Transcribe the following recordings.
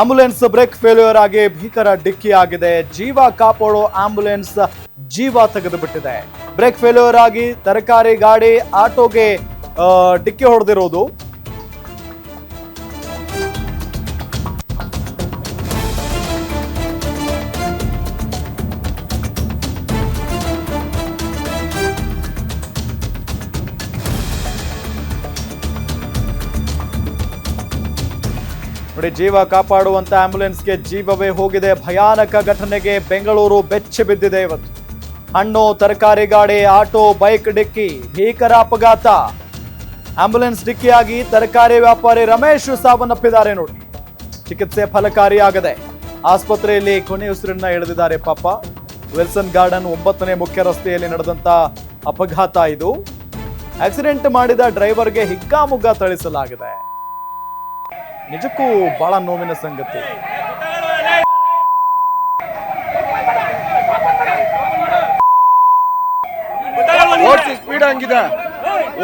Ambulance break failure ಆಗಿ ಭೀಕರ ಡಿಕ್ಕಿ ಆಗಿದೆ. ಜೀವ ಕಾಪಾಡೋ ಆಂಬ್ಯುಲೆನ್ಸ್ ಜೀವ ತೆಗೆದು ಬಿಟ್ಟಿದೆ. ಬ್ರೇಕ್ ಫೇಲ್ಯೂರ್ ಆಗಿ ತರಕಾರಿ ಗಾಡಿ ಆಟೋಗೆ ಡಿಕ್ಕಿ ಹೊಡೆದಿರೋದು. ನೋಡಿ, ಜೀವ ಕಾಪಾಡುವಂತ ಆಂಬ್ಯುಲೆನ್ಸ್ಗೆ ಜೀವವೇ ಹೋಗಿದೆ. ಭಯಾನಕ ಘಟನೆಗೆ ಬೆಂಗಳೂರು ಬೆಚ್ಚಿ ಬಿದ್ದಿದೆ ಇವತ್ತು. ಹಣ್ಣು ತರಕಾರಿ ಗಾಡಿ ಆಟೋ ಬೈಕ್ ಡಿಕ್ಕಿ, ಭೀಕರ ಅಪಘಾತ. ಆಂಬ್ಯುಲೆನ್ಸ್ ಡಿಕ್ಕಿಯಾಗಿ ತರಕಾರಿ ವ್ಯಾಪಾರಿ ರಮೇಶ್ ಸಾವನ್ನಪ್ಪಿದ್ದಾರೆ. ನೋಡಿ, ಚಿಕಿತ್ಸೆ ಫಲಕಾರಿಯಾಗದೆ ಆಸ್ಪತ್ರೆಯಲ್ಲಿ ಕೊನೆಯುಸಿರನ್ನ ಎಳೆದಿದ್ದಾರೆ ಪಾಪ. ವಿಲ್ಸನ್ ಗಾರ್ಡನ್ 9ನೇ ಮುಖ್ಯ ರಸ್ತೆಯಲ್ಲಿ ನಡೆದಂತ ಅಪಘಾತ ಇದು. ಆಕ್ಸಿಡೆಂಟ್ ಮಾಡಿದ ಡ್ರೈವರ್ಗೆ ಹಿಗ್ಗಾಮುಗ್ಗಾ ಥಳಿಸಲಾಗಿದೆ. ನಿಜಕ್ಕೂ ಬಹಳ ನೋವಿನ ಸಂಗತಿ. ಓಡಿಸಿ ಸ್ಪೀಡ್ ಹಂಗಿದೆ,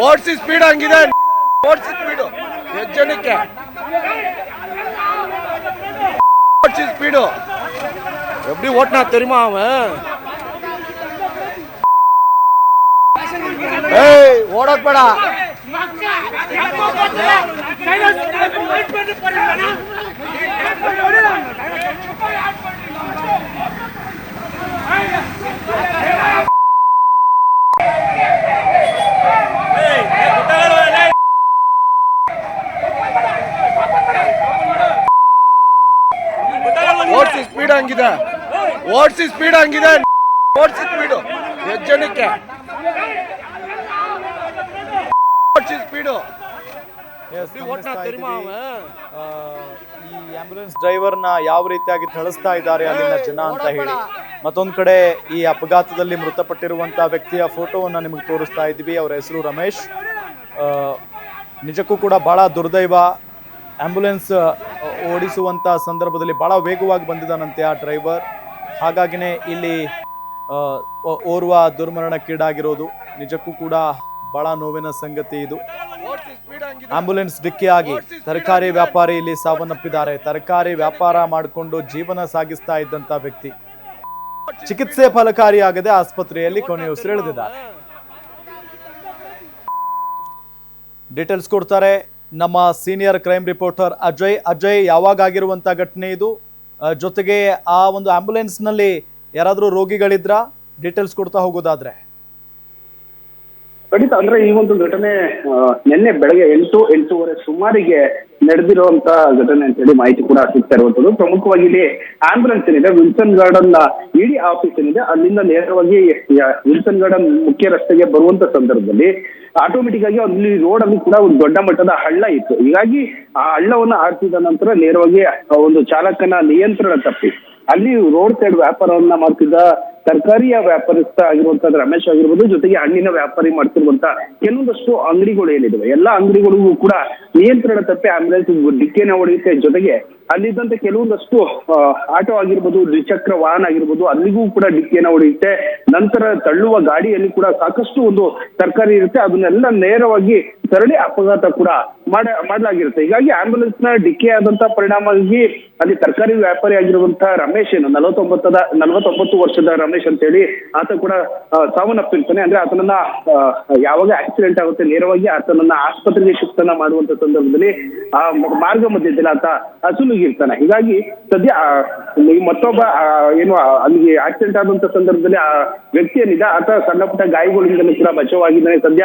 ಓಡಿಸಿ ಸ್ಪೀಡ್ ಹಂಗಿದೆ, ಓಡಿಸಿ ಸ್ಪೀಡು ಜನಕ್ಕೆ, ಓಡಿಸಿ ಸ್ಪೀಡು எப்படி ஓட்டினா தெரியுமா அவன்? ஏய் ஓடக் படா. ಓಡಿಸಿ ಸ್ಪೀಡ್ ಹಂಗಿದೆ, ಓಡಿಸಿ ಸ್ಪೀಡ್ ಹಂಗಿದೆ, ಓಡಿಸಿ ಸ್ಪೀಡು ಜನಕ್ಕೆ, ಓಡಿಸಿ ಸ್ಪೀಡು. ಈ ಆಂಬ್ಯುಲೆನ್ಸ್ ಡ್ರೈವರ್ನ ಯಾವ ರೀತಿಯಾಗಿ ಥಳಿಸ್ತಾ ಇದ್ದಾರೆ ಅಲ್ಲಿನ ಜನ ಅಂತ ಹೇಳಿ. ಮತ್ತೊಂದು ಕಡೆ ಈ ಅಪಘಾತದಲ್ಲಿ ಮೃತಪಟ್ಟಿರುವಂತಹ ವ್ಯಕ್ತಿಯ ಫೋಟೋವನ್ನ ನಿಮಗೆ ತೋರಿಸ್ತಾ ಇದ್ದೀವಿ. ಅವರ ಹೆಸರು ರಮೇಶ್. ನಿಜಕ್ಕೂ ಕೂಡ ಬಹಳ ದುರ್ದೈವ. ಆಂಬ್ಯುಲೆನ್ಸ್ ಓಡಿಸುವಂತ ಸಂದರ್ಭದಲ್ಲಿ ಬಹಳ ವೇಗವಾಗಿ ಬಂದಿದ್ದಾನಂತೆ ಆ ಡ್ರೈವರ್. ಹಾಗಾಗಿನೇ ಇಲ್ಲಿ ಓರ್ವ ದುರ್ಮರಣಕ್ಕೀಡಾಗಿರೋದು. ನಿಜಕ್ಕೂ ಕೂಡ ಬಹಳ ನೋವಿನ ಸಂಗತಿ ಇದು. ಆಂಬ್ಯುಲೆನ್ಸ್ ಡಿಕ್ಕಿಯಾಗಿ ತರಕಾರಿ ವ್ಯಾಪಾರಿ ಇಲ್ಲಿ ಸಾವನ್ನಪ್ಪಿದ್ದಾರೆ. ತರಕಾರಿ ವ್ಯಾಪಾರ ಮಾಡಿಕೊಂಡು ಜೀವನ ಸಾಗಿಸ್ತಾ ಇದ್ದಂತ ವ್ಯಕ್ತಿ ಚಿಕಿತ್ಸೆ ಫಲಕಾರಿಯಾಗದೆ ಆಸ್ಪತ್ರೆಯಲ್ಲಿ ಕೊನೆಯುಸಿರೆಳೆದಿದ್ದಾರೆ. ಡೀಟೇಲ್ಸ್ ಕೊಡ್ತಾರೆ ನಮ್ಮ ಸೀನಿಯರ್ ಕ್ರೈಮ್ ರಿಪೋರ್ಟರ್ ಅಜಯ್. ಯಾವಾಗ ಆಗಿರುವಂತ ಘಟನೆ ಇದು? ಜೊತೆಗೆ ಆ ಒಂದು ಆಂಬ್ಯುಲೆನ್ಸ್ ನಲ್ಲಿ ಯಾರಾದ್ರೂ ರೋಗಿಗಳಿದ್ರ? ಡೀಟೇಲ್ಸ್ ಕೊಡ್ತಾ ಹೋಗೋದಾದ್ರೆ. ಖಂಡಿತ. ಅಂದ್ರೆ ಈ ಒಂದು ಘಟನೆ ನಿನ್ನೆ ಬೆಳಗ್ಗೆ 8-8:30 ಸುಮಾರಿಗೆ ನಡೆದಿರುವಂತ ಘಟನೆ ಅಂತ ಹೇಳಿ ಮಾಹಿತಿ ಕೂಡ ಸಿಗ್ತಾ ಇರುವಂತದ್ದು. ಪ್ರಮುಖವಾಗಿ ಇಲ್ಲಿ ಆಂಬ್ಯುಲೆನ್ಸ್ ಏನಿದೆ, ವಿಲ್ಸನ್ ಗಾರ್ಡನ್ ಇಡಿ ಆಫೀಸ್ ಏನಿದೆ, ಅಲ್ಲಿಂದ ನೇರವಾಗಿ ವಿಲ್ಸನ್ ಗಾರ್ಡನ್ ಮುಖ್ಯ ರಸ್ತೆಗೆ ಬರುವಂತ ಸಂದರ್ಭದಲ್ಲಿ ಆಟೋಮೆಟಿಕ್ ಆಗಿ ಅಲ್ಲಿ ರೋಡ್ ಅಲ್ಲಿ ಕೂಡ ಒಂದು ದೊಡ್ಡ ಮಟ್ಟದ ಹಳ್ಳ ಇತ್ತು. ಹೀಗಾಗಿ ಆ ಹಳ್ಳವನ್ನ ಆರಿಸಿದ ನಂತರ ನೇರವಾಗಿ ಒಂದು ಚಾಲಕನ ನಿಯಂತ್ರಣ ತಪ್ಪಿ ಅಲ್ಲಿ ರೋಡ್ ಸೈಡ್ ವ್ಯಾಪಾರವನ್ನ ಮಾಡ್ತಿದ್ದ ತರಕಾರಿಯ ವ್ಯಾಪಾರಸ್ಥ ಆಗಿರುವಂತ ರಮೇಶ್ ಆಗಿರ್ಬೋದು, ಜೊತೆಗೆ ಹಣ್ಣಿನ ವ್ಯಾಪಾರಿ ಮಾಡ್ತಿರುವಂತ ಕೆಲವೊಂದಷ್ಟು ಅಂಗಡಿಗಳು ಏನಿದಾವೆ, ಎಲ್ಲಾ ಅಂಗಡಿಗಳಿಗೂ ಕೂಡ ನಿಯಂತ್ರಣ ತಪ್ಪಿ ಆಂಬ್ಯುಲೆನ್ಸ್ ಡಿಕ್ಕಿನ ಹೊಡೆಯುತ್ತೆ. ಜೊತೆಗೆ ಅಲ್ಲಿದ್ದಂತೆ ಕೆಲವೊಂದಷ್ಟು ಆಟೋ ಆಗಿರ್ಬೋದು, ದ್ವಿಚಕ್ರ ವಾಹನ ಆಗಿರ್ಬೋದು, ಅಲ್ಲಿಗೂ ಕೂಡ ಡಿಕ್ಕಿಯನ್ನ ಹೊಡೆಯುತ್ತೆ. ನಂತರ ತಳ್ಳುವ ಗಾಡಿಯಲ್ಲಿ ಕೂಡ ಸಾಕಷ್ಟು ಒಂದು ತರಕಾರಿ ಇರುತ್ತೆ, ಅದನ್ನೆಲ್ಲ ನೇರವಾಗಿ ಸರಳಿ ಅಪಘಾತ ಕೂಡ ಮಾಡಲಾಗಿರುತ್ತೆ. ಹೀಗಾಗಿ ಆಂಬ್ಯುಲೆನ್ಸ್ ನ ಡಿಕ್ಕಿ ಆದಂತ ಪರಿಣಾಮವಾಗಿ ಅಲ್ಲಿ ತರಕಾರಿ ವ್ಯಾಪಾರಿ ಆಗಿರುವಂತಹ ರಮೇಶ್ ಏನು 49 ವರ್ಷದ ರಮೇಶ್ ಅಂತ ಹೇಳಿ ಆತ ಕೂಡ ಸಾವನ್ನಪ್ಪಿರ್ತಾನೆ. ಅಂದ್ರೆ ಆತನನ್ನ ಯಾವಾಗ ಆಕ್ಸಿಡೆಂಟ್ ಆಗುತ್ತೆ ನೇರವಾಗಿ ಆತನನ್ನ ಆಸ್ಪತ್ರೆಗೆ ಶಿಫ್ಟ್ ಅನ್ನ ಮಾಡುವಂತ ಸಂದರ್ಭದಲ್ಲಿ ಆ ಮಾರ್ಗ ಮಧ್ಯದಲ್ಲಿ ಆತ ಅಸುಲುಗಿರ್ತಾನೆ. ಹೀಗಾಗಿ ಸದ್ಯ ಮತ್ತೊಬ್ಬ ಏನು ಅಲ್ಲಿಗೆ ಆಕ್ಸಿಡೆಂಟ್ ಆದಂತ ಸಂದರ್ಭದಲ್ಲಿ ಆ ವ್ಯಕ್ತಿ ಏನಿದೆ ಆತ ಸಣ್ಣ ಪುಟ್ಟ ಗಾಯಗಳಿಂದಲೂ ಕೂಡ ಬಚಾವಾಗಿದ್ದಾನೆ. ಸದ್ಯ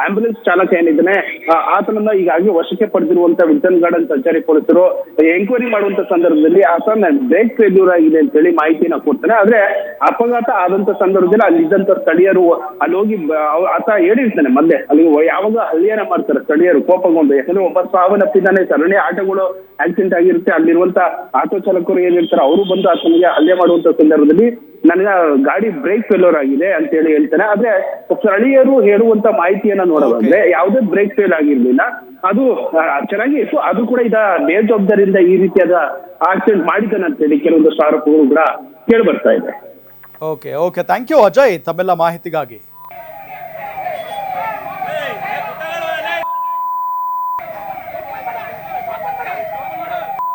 ಆಂಬ್ಯುಲೆನ್ಸ್ ಚಾಲಕ ಏನಿದ್ದಾನೆ ಆತನನ್ನ ಈಗಾಗಲೇ ವಶಕ್ಕೆ ಪಡೆದಿರುವಂತ ವಿಲ್ಸನ್ ಗಾರ್ಡನ್ ಸಂಚಾರಿ ಪೊಲೀಸರು ಎಂಕ್ವೈರಿ ಮಾಡುವಂತ ಸಂದರ್ಭದಲ್ಲಿ ಆತನ ಬ್ರೇಕ್ ಫೇಲ್ಯೂರ್ ಆಗಿದೆ ಅಂತ ಹೇಳಿ ಮಾಹಿತಿಯನ್ನ ಕೊಡ್ತಾನೆ. ಆದ್ರೆ ಅಪಘಾತ ಆದಂತ ಸಂದರ್ಭದಲ್ಲಿ ಅಲ್ಲಿದ್ದಂತ ಸ್ಥಳೀಯರು ಅಲ್ಲಿ ಹೋಗಿ ಆತ ಹೇಳಿರ್ತಾನೆ ಮೊದಲೇ ಅಲ್ಲಿ ಯಾವಾಗ ಹಳ್ಳಿಯನ್ನ ಮಾಡ್ತಾರೆ ಸ್ಥಳೀಯರು ಕೋಪಗೊಂಡು. ಯಾಕಂದ್ರೆ ಒಬ್ಬ ಸಾವನ್ನಪ್ಪಿದ್ದಾನೆ, ಸರಣಿ ಆಟೋಗಳು ಆಕ್ಸಿಡೆಂಟ್ ಆಗಿರುತ್ತೆ, ಅಲ್ಲಿರುವಂತ ಆಟೋ ಚಾಲಕರು ಏನಿರ್ತಾರೆ ಅವರು ಬಂದು ಆತನಿಗೆ ಹಲ್ಲೆ ಮಾಡುವಂತ ಸಂದರ್ಭದಲ್ಲಿ ನನಗೆ ಗಾಡಿ ಬ್ರೇಕ್ ಫೇಲ್ಯೂರ್ ಆಗಿದೆ ಅಂತ ಹೇಳಿ ಹೇಳ್ತಾನೆ. ಆದ್ರೆ ಸ್ಥಳೀಯರು ಹೇಳುವಂತ ಮಾಹಿತಿಯನ್ನ ನೋಡೋದಂದ್ರೆ ಯಾವುದೇ ಬ್ರೇಕ್ ಫೇಲ್ ಆಗಿರ್ಲಿಲ್ಲ, ಅದು ಚೆನ್ನಾಗಿ ಇತ್ತು. ಅದು ಕೂಡ ಇದ ಬೇಜವಾಬ್ದಾರಿಯಿಂದ ಈ ರೀತಿಯಾದ ಆಕ್ಸಿಡೆಂಟ್ ಮಾಡಿದ್ದಾನೆ ಅಂತ ಹೇಳಿ ಕೆಲವೊಂದಷ್ಟು ಆರೋಪಗಳು ಕೂಡ ಕೇಳಿ ಬರ್ತಾ ಇದೆ. ಓಕೆ, ಥ್ಯಾಂಕ್ ಯು ಅಜಯ್ ತಮ್ಮೆಲ್ಲ ಮಾಹಿತಿಗಾಗಿ.